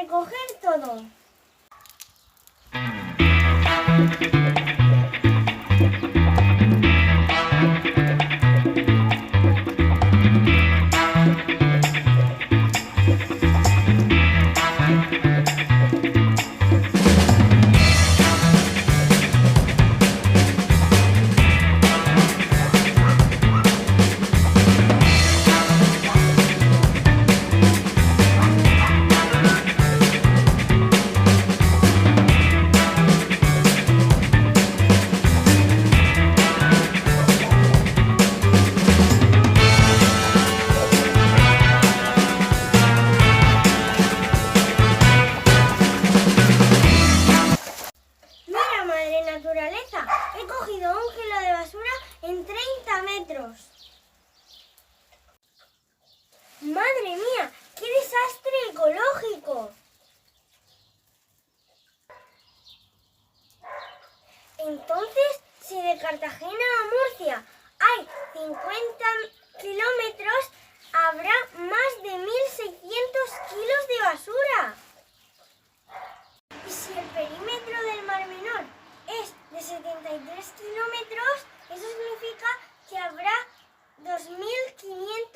recoger todo. Naturaleza, he cogido un kilo de basura en 30 metros. ¡Madre mía! ¡Qué desastre ecológico! Entonces, si de Cartagena a Murcia hay 50 kilómetros, habrá más de 1.600 kilos de basura. Y si el perímetro del Mar Menor es de 73 kilómetros, eso significa que habrá 2.500